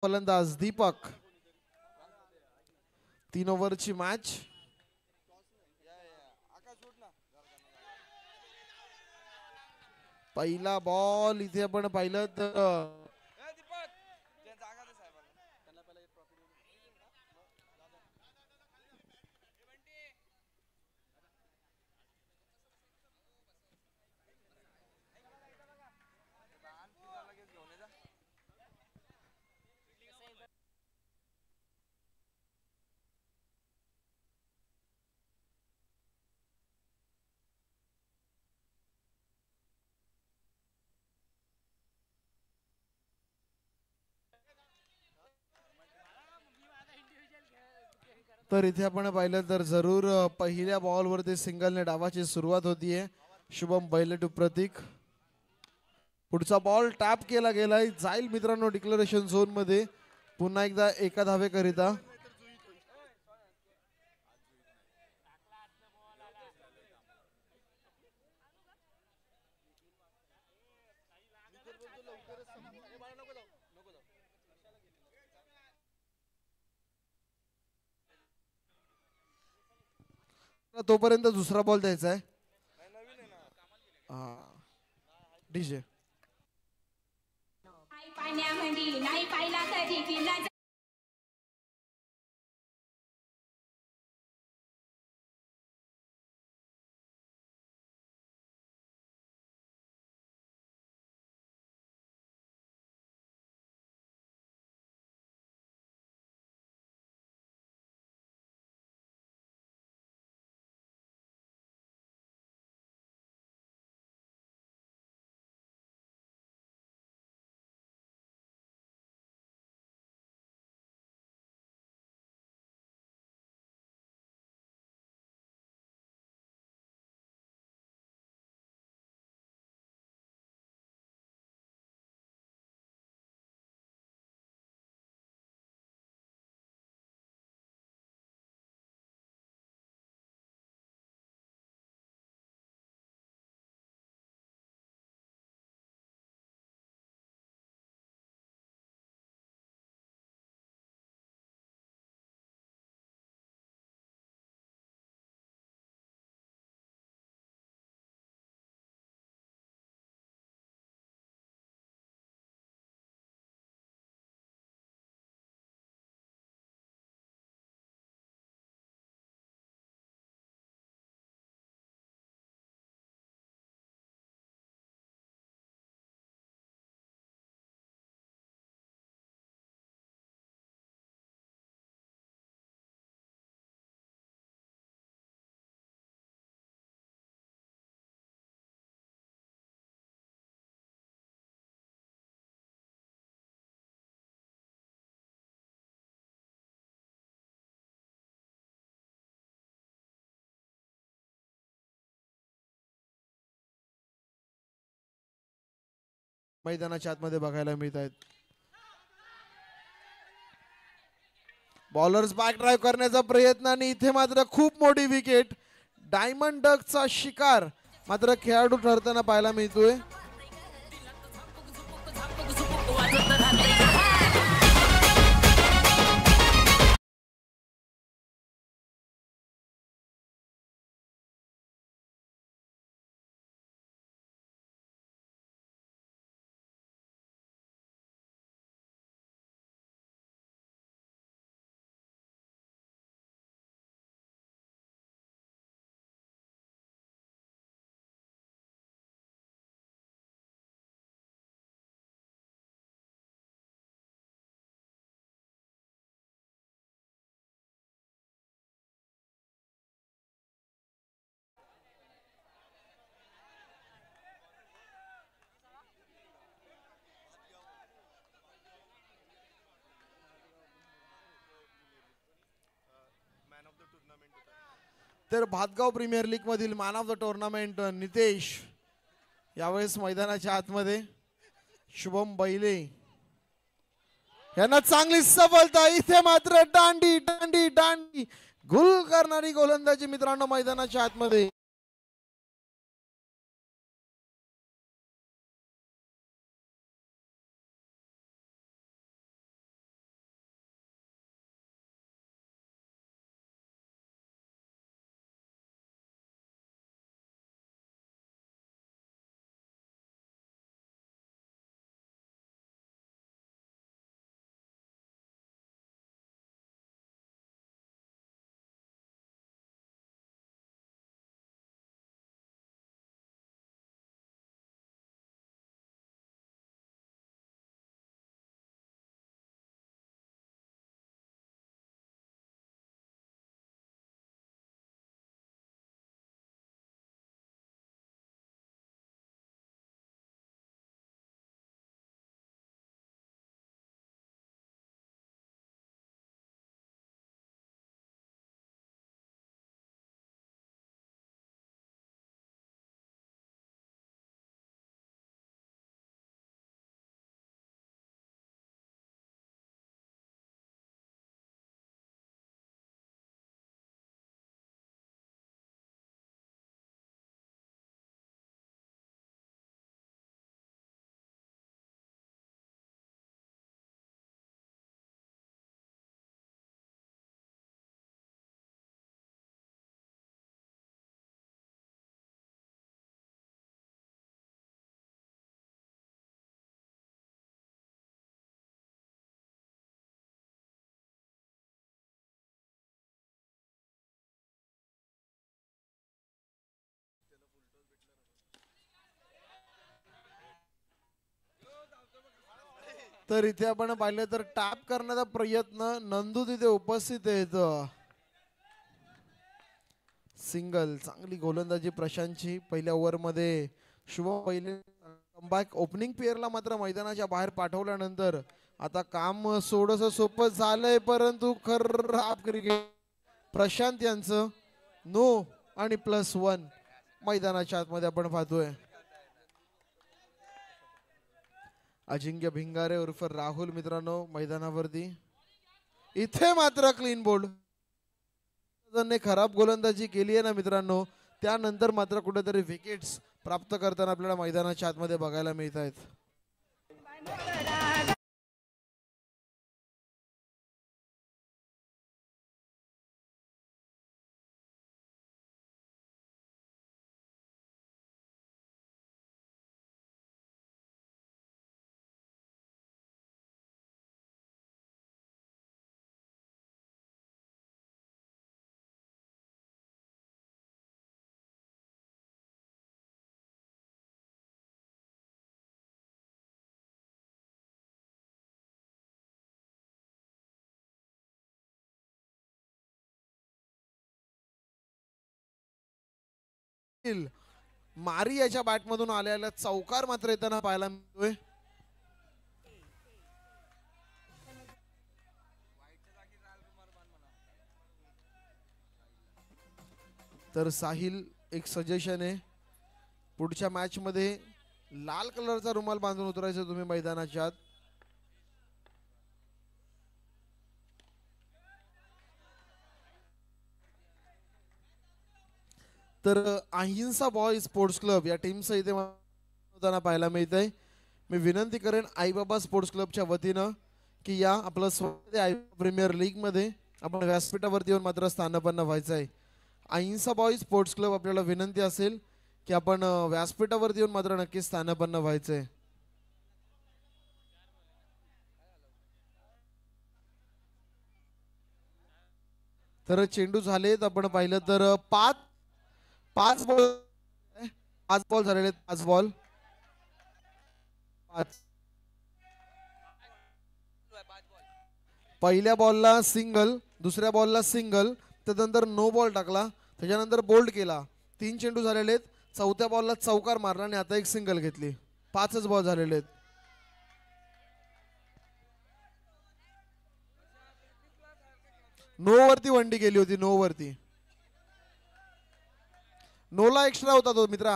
फलंदाज दीपक. 3 ओव्हरची मॅच. पहिला बॉल इथे आपण पाहिलं तर तर इथे आपण पाहिलं तर जरूर पहिल्या बॉलवरती सिंगलने डावाची सुरुवात होतीये शुभम बैले टू प्रतीक. पुढचा बॉल टॅप केला गेलाय, जाईल मित्रांनो डिक्लेरेशन झोन मध्ये पुन्हा एकदा एका धावेकरिता. तोपर्यंत दुसरा बॉल द्यायचा आहे. डीजे नाही पाहिला कधी मैदानाच्या आतमध्ये बघायला मिळत आहेत. बॉलर्स बॅक ड्राईव्ह करण्याचा प्रयत्न आणि इथे मात्र खूप मोठी विकेट. डायमंड डकचा शिकार मात्र खेळाडू ठरताना पाहायला मिळतोय. तर भातगाव प्रीमियर लीग मधील man of the tournament Nitesh यावेळेस मैदानाच्या आतमध्ये. शुभम बैले यांना चांगली सफलता. इथे मात्र दांडी दांडी दांडी गुल करणारी गोलंदाजी मित्रांनो मैदानाच्या आतमध्ये. तर इथे आपण पाहिलं तर टॅप करण्याचा प्रयत्न, नंदू तिथे उपस्थित आहेत. सिंगल, चांगली गोलंदाजी प्रशांतची पहिल्या ओव्हरमध्ये. शुभम पहिले कमबॅक. ओपनिंग पेअरला मात्र मैदानाच्या बाहेर पाठवल्यानंतर आता काम थोडंसं सोपं झालंय, परंतु खराब क्रिकेट प्रशांत यांचं. नो आणि +1 मैदानाच्या आतमध्ये आपण पाहतोय. अजिंक्य भिंगारे उर्फ राहुल मित्रांनो मैदानावरती. इथे मात्र क्लीन बोल्ड. खराब गोलंदाजी केली आहे ना मित्रांनो, त्यानंतर मात्र कुठेतरी विकेट्स प्राप्त करताना आपल्याला मैदानाच्या आतमध्ये बघायला मिळत आहेत. मारी याच्या बॅटमधून आलेला चौकार मात्र येताना पाहायला मिळतोय. तर साहिल, एक सजेशन आहे, पुढच्या मॅच मध्ये लाल कलरचा रुमाल बांधून उतरायचं तुम्ही मैदानाच्या आत. तर अहिंसा बॉय स्पोर्ट्स क्लब या टीमचं इथे होताना पाहायला मिळत आहे. मी विनंती करेन आईबाबा स्पोर्ट्स क्लबच्या वतीनं की या आपलं आई प्रीमियर लीग मध्ये आपण व्यासपीठावरती येऊन मात्र स्थानपन्न व्हायचं आहे. अहिंसा बॉय स्पोर्ट्स क्लब आपल्याला विनंती असेल की आपण व्यासपीठावरती येऊन मात्र नक्कीच स्थानपन्न व्हायचंय. तर चेंडू झालेत आपण पाहिलं तर पाच बॉल झालेले, 5 बॉल. पहिल्या बॉलला सिंगल, दुसऱ्या बॉलला सिंगल, त्यानंतर नो बॉल टाकला, त्याच्यानंतर बोल्ड केला. 3 चेंडू झालेले आहेत. चौथ्या बॉलला चौकार मारला आणि आता एक सिंगल घेतली. 5च बॉल झालेले आहेत. नो वरती वंडी गेली होती, नो वरती. नोला एक्स्ट्रा होता तो मित्रा.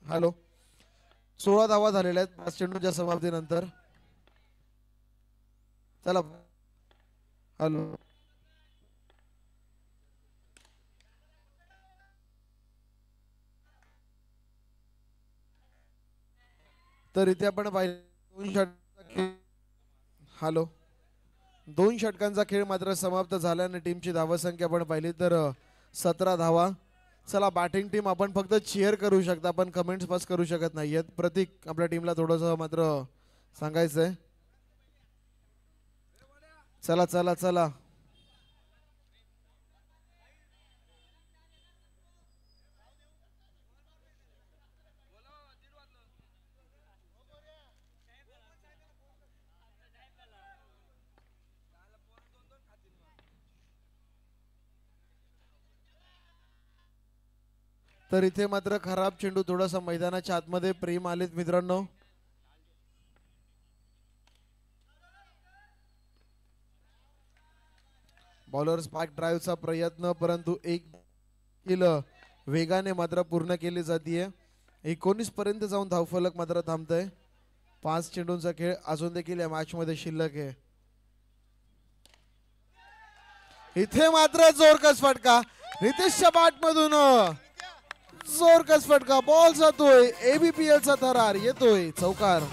हॅलो, 16 धावा झालेल्या आहेत 5 चेंडूच्या समाप्तीनंतर. चला हॅलो, तर इथे आपण पाहिजे 2 षटकांचा खेळ मात्र समाप्त झाल्याने टीमची धावसंख्या आपण पाहिली तर 17 धावा. चला बॅटिंग टीम आपण फक्त चीअर करू शकता, आपण कमेंट्स पास करू शकत नाहीयेत. प्रतीक, आपल्या टीमला थोडंसं मात्र सांगायचंय. चला चला चला. तर इथे मात्र खराब चेंडू, थोडासा मैदानाच्या आतमध्ये प्रेम आलेत मित्रांनो. बॉलर स्पार्क ड्राईव्हचा प्रयत्न, परंतु एक किल वेगाने मात्र पूर्ण केली जाते. 19 पर्यंत जाऊन धावफलक मात्र थांबतंय. 5 चेंडूंचा खेळ अजून देखील या मॅच मध्ये शिल्लक आहे. इथे मात्र जोरकस फटका नितेशच्या बॅट मधून, जोरकस फटका, बॉल जातोय, ABPL चा थरार येतोय, चौकार.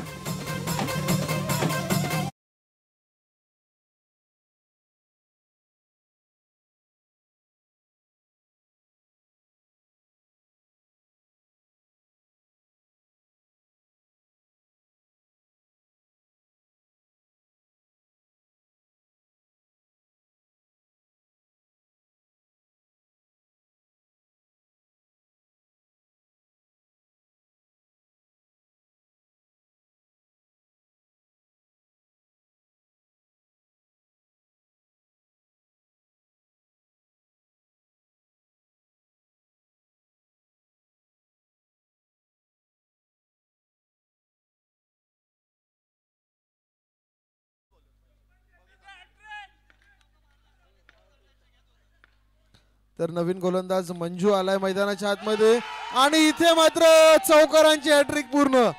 तर नवीन गोलंदाज मंजू आलाय मैदानाच्या आतमध्ये आणि इथे मात्र चौकारांची हॅट्रिक पूर्ण.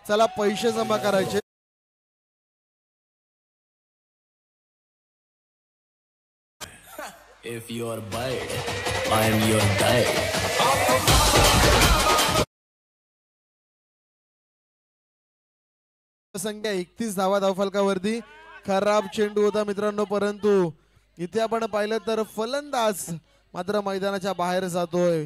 चला पैसे जमा करायचे. If you're bird, I'm your bird. संख्या 31 धावा धावफलकावरती. खराब चेंडू होता मित्रांनो, परंतु इथे आपण पाहिलं तर फलंदाज मात्र मैदानाच्या बाहेर जातोय.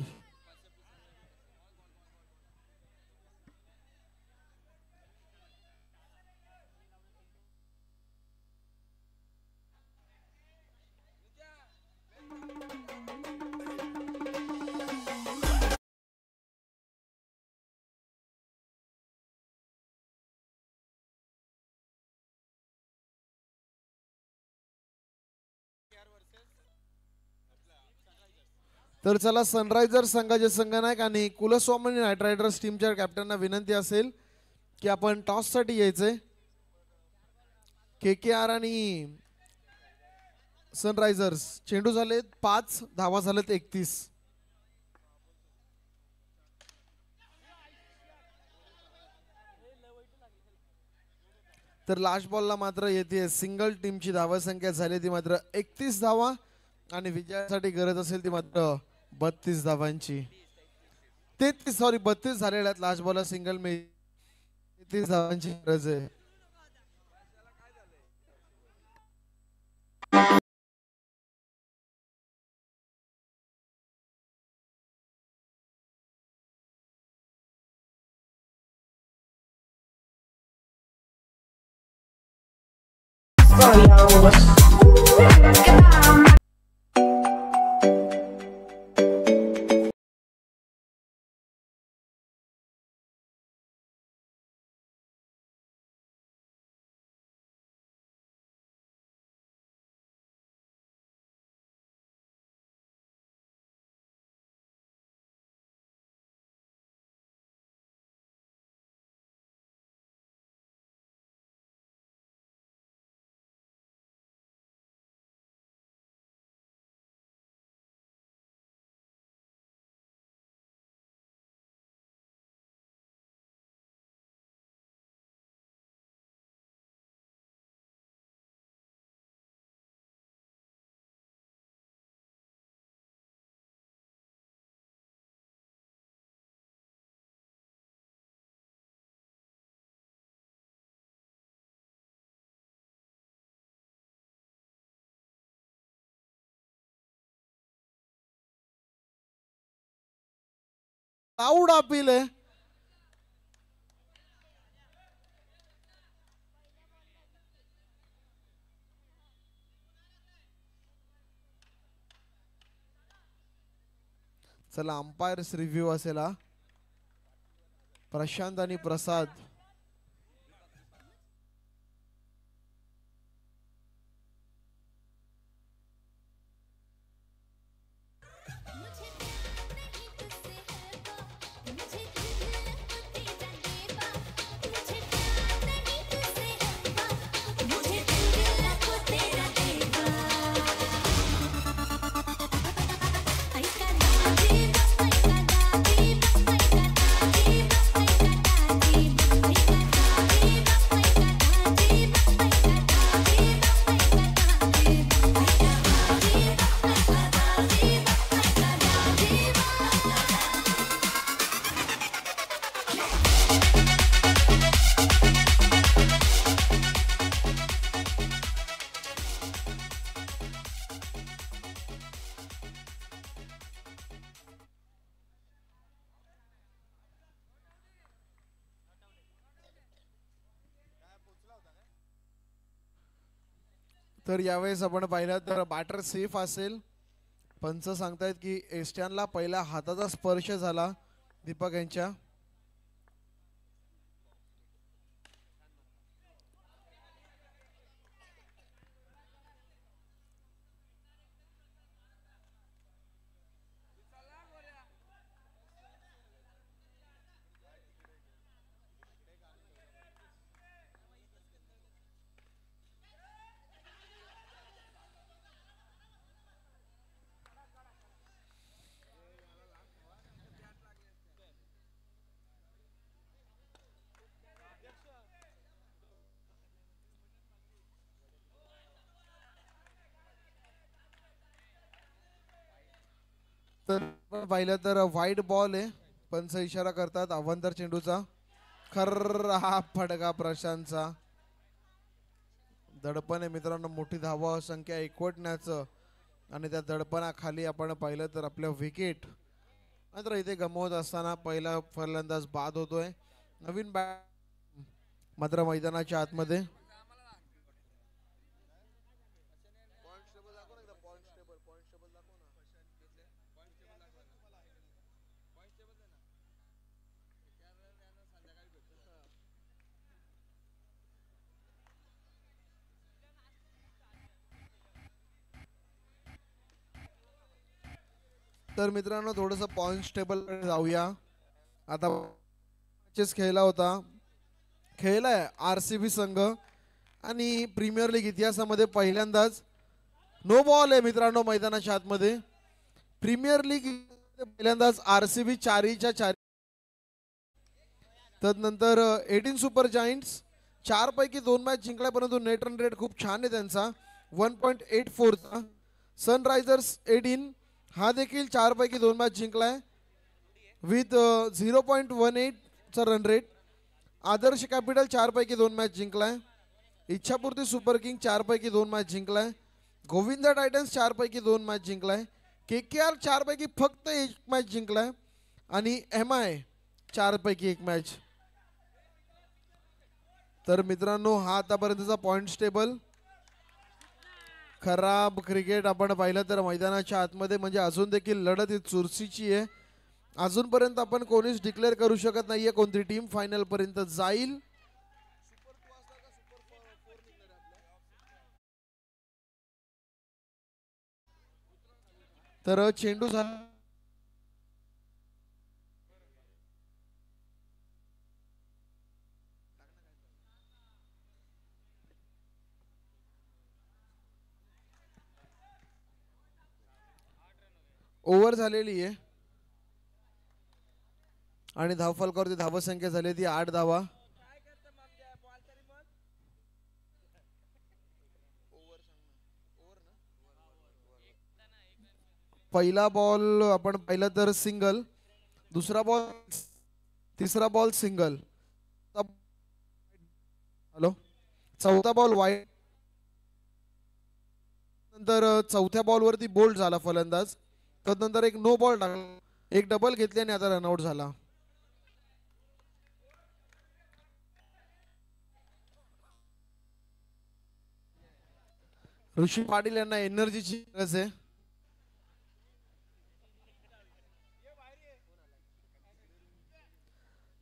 तर चला सनरायझर्स संघाचे संघनायक आणि कुलस्वामी नाईट रायडर्स टीमच्या कॅप्टनना विनंती असेल की आपण टॉस साठी यायचंय. KKR आणि सनरायझर्स चेंडू झालेत 5, धावा झालेत 31. तर लास्ट बॉलला मात्र येते सिंगल. टीमची धावा संख्या झाली ती मात्र 31 धावा आणि विजयासाठी गरज असेल ती मात्र 32 धावांची. 32 झालेल्या आहेत. लास्ट बॉलला सिंगल मी 33 धावांची गरज आहे. आऊट अपील आहे. चला अंपायर्स रिव्ह्यू असेल हा. प्रशांत आणि प्रसाद. तर यावेळेस आपण पाहिलं तर बॅटर सेफ असेल. पंच सांगतायत की एस्टॅनला पहिल्या हाताचा स्पर्श झाला दीपक यांच्या. तर आपण पाहिलं तर व्हाईट बॉल आहे, पंच इशारा करतात अवांतर चेंडूचा. खर्रा हा फटका प्रशांतचा. दडपण आहे मित्रांनो, मोठी धावा संख्या एकवटण्याचं आणि त्या दडपणाखाली आपण पाहिलं तर आपल्या विकेट मात्र इथे गमवत असताना पहिला फलंदाज बाद होतोय. नवीन बॅट मात्र मैदानाच्या आतमध्ये. तर मित्रांनो थोडस पॉइंट्स टेबल जाऊया. आता matches खेळला होता, खेळलाय RCB संघ आणि प्रीमियर लीग इतिहासामध्ये पहिल्यांदाच नो बॉल आहे मित्रांनो मैदानाच्या आतमध्ये. प्रीमियर लीग पहिल्यांदाच RCB 4-4. तदनंतर 18 सुपर जायंट्स 4 पैकी 2 मॅच जिंकल्या, परंतु नेट रन रेट खूप छान आहे त्यांचा 1.84चा. सनरायझर्स 18 हा देखील 4 पैकी 2 मॅच जिंकलाय विथ 0.18चा रन रेट. आदर्श कॅपिटल 4 पैकी 2 मॅच जिंकलाय. इच्छापूर्ती सुपर किंग 4 पैकी 2 मॅच जिंकलाय. गोविंदा टायटन्स 4 पैकी 2 मॅच जिंकलाय. KKR 4 पैकी फक्त 1 मॅच जिंकलाय आणि MI 4 पैकी 1 मॅच. तर मित्रांनो हा आतापर्यंतचा पॉइंट्स टेबल. खराब क्रिकेट आपण पाहिलं तर मैदानाच्या आतमध्ये म्हणजे अजून देखील लढत ही चुरशीची आहे. अजूनपर्यंत आपण कोणीच डिक्लेअर करू शकत नाहीये कोणती टीम फायनल पर्यंत जाईल. तर चेंडू झाला ओव्हर झालेली आहे आणि धावफलकावरती धावसंख्या झाली ती 8 धावा. पहिला बॉल आपण पाहिलं तर सिंगल, दुसरा बॉल, तिसरा बॉल सिंगल, हॅलो, चौथा बॉल वाईड. नंतर चौथ्या बॉलवरती बोल्ड झाला फलंदाज. तदनंतर एक नो बॉल टाकला, एक डबल घेतली आणि आता रनआउट झाला. ऋषी पाटील यांना एनर्जीची गरज आहे.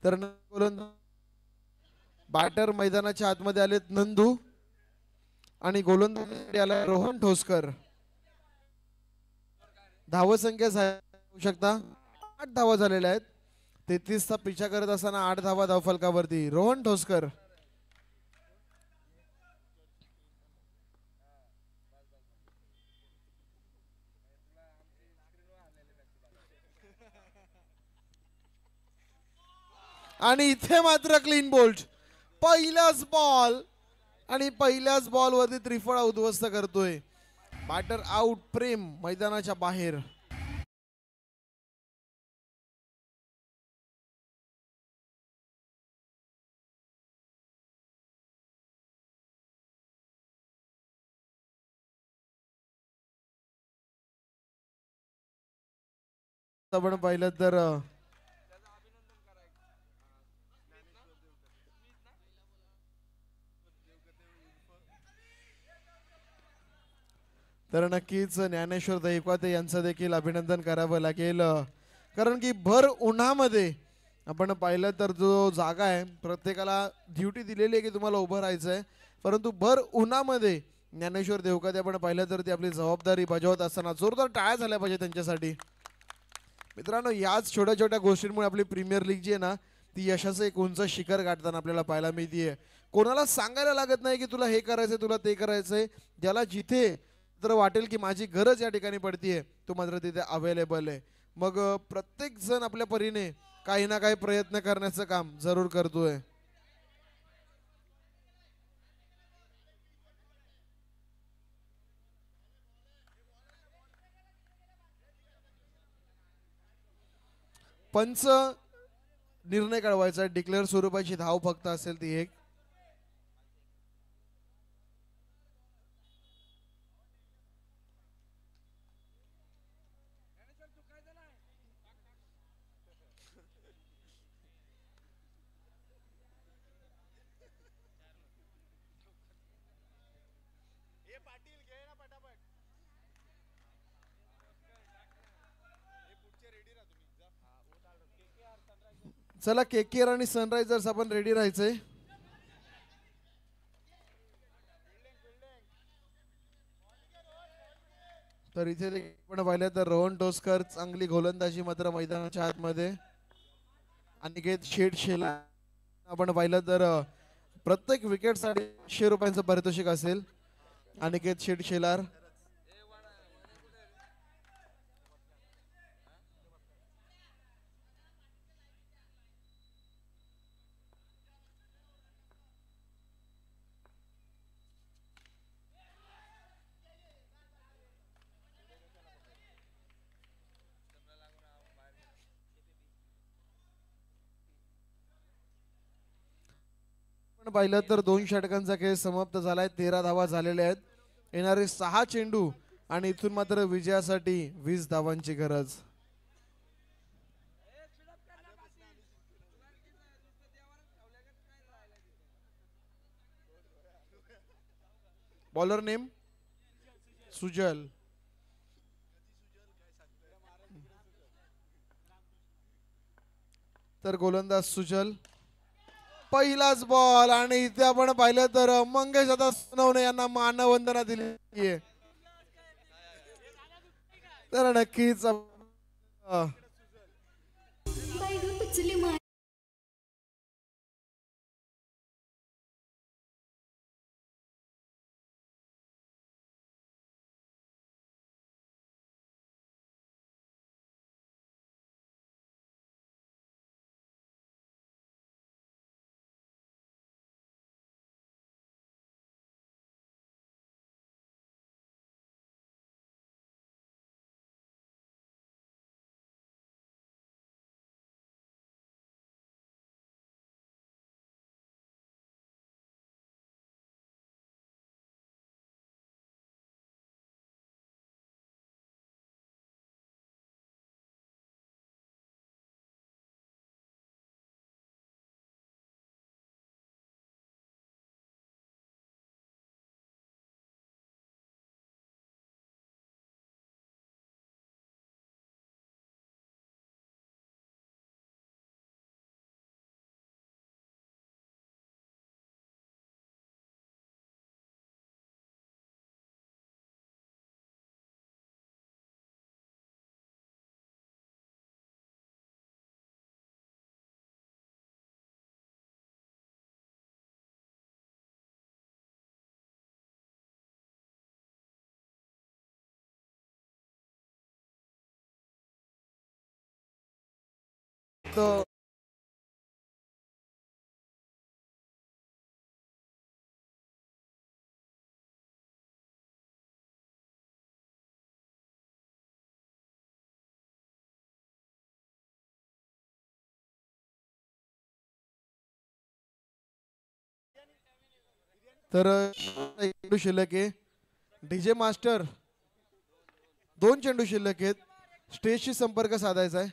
तर बॅटर मैदानाच्या आतमध्ये आलेत नंदू आणि गोलंदाज आला रोहन ठोसकर. धावसंख्या होऊ शकता 8 धावा झालेल्या आहेत. 33चा पिछा करत असताना 8 धावा धावफलकावरती रोहन ठोसकर. आणि इथे मात्र क्लीन बोल्ट पहिलाच बॉल आणि पहिल्याच बॉलवरती त्रिफळा उद्ध्वस्त करतोय. बॅटर आउट, प्रेम मैदानाच्या बाहेर. आपण पाहिलं तर तर नक्कीच ज्ञानेश्वर दैवते यांचं देखील अभिनंदन करावं लागेल. कारण की भर उन्हामध्ये आपण पाहिलं तर जो जागा आहे प्रत्येकाला ड्युटी दिलेली आहे की तुम्हाला उभं राहायचं आहे, परंतु भर उन्हामध्ये ज्ञानेश्वर देवकाते आपण पाहिलं तर ती आपली जबाबदारी बजावत असताना जोरदार टाळ्या झाल्या पाहिजे त्यांच्यासाठी. मित्रांनो याच छोट्या छोट्या गोष्टींमुळे आपली प्रीमियर लीग जी आहे ना ती यशाचं एक उंच शिखर गाठताना आपल्याला पाहायला मिळते. कोणाला सांगायला लागत नाही की तुला हे करायचंय तुला ते करायचंय. ज्याला जिथे तर वाटेल की माझी गरज या ठिकाणी पडतीये तो मात्र तिथे अवेलेबल आहे. मग प्रत्येक जण आपल्या परीने काही ना काही प्रयत्न करण्याचं काम जरूर करतोय. पंच निर्णय कळवायचा. डिक्लेअर स्वरूपाची धाव फक्त असेल ती एक. चला KKR आणि सनरायझर्स आपण रेडी राहायचंय. तर इथे आपण पाहिलं तर रोहन टोसकर चांगली गोलंदाजी मात्र मैदानाच्या आतमध्ये. अनिकेत शेला आपण पाहिलं तर प्रत्येक विकेटसाठी ₹100 पारितोषिक असेल. अनिकेत शेलार. पाहिलं तर 2 षटकांचा खेळ समाप्त झालाय. 13 धावा झालेल्या आहेत. येणारे 6 चेंडू आणि इथून मात्र विजयासाठी 20 धावांची गरज. बॉलर नेम सुजल. तर गोलंदाज सुजल. पहिलाच बॉल आणि इथे आपण पाहिलं तर मंगेश आता सोनवणे यांना मानवंदना दिली आहे. तर नक्कीच तर चेंडू शिल्लक आहे. डीजे मास्टर 2 चेंडू शिल्लक आहेत. स्टेजशी संपर्क साधायचा आहे.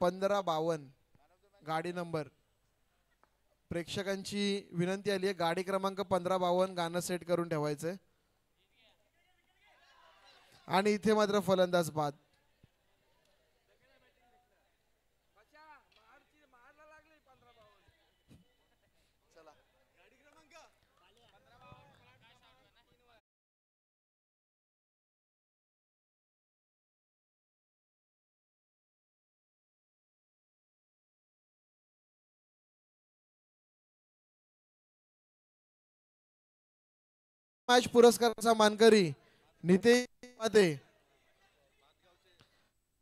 1552 गाडी नंबर. प्रेक्षकांची विनंती आली आहे गाडी क्रमांक 1552 गाणं सेट करून ठेवायचंय. आणि इथे मात्र फलंदाज बाद. मॅच पुरस्काराचा मानकरी नितेश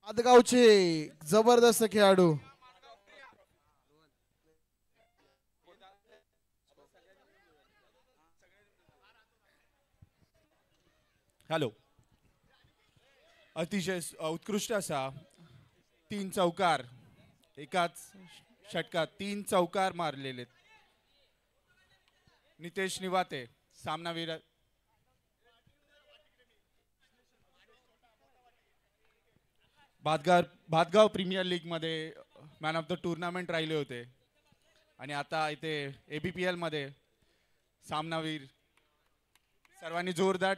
आदगावचे जबरदस्त खेळाडू. हॅलो. अतिशय उत्कृष्ट असा 3 चौकार एकाच षटकात 3 चौकार मारलेले. नितेश निवाते सामनावीर. भातगाव प्रीमियर लीग मध्ये मॅन ऑफ द टुर्नामेंट राहिले होते आणि आता इथे ABPL मध्ये सामनावीर. सर्वांनी जोरदार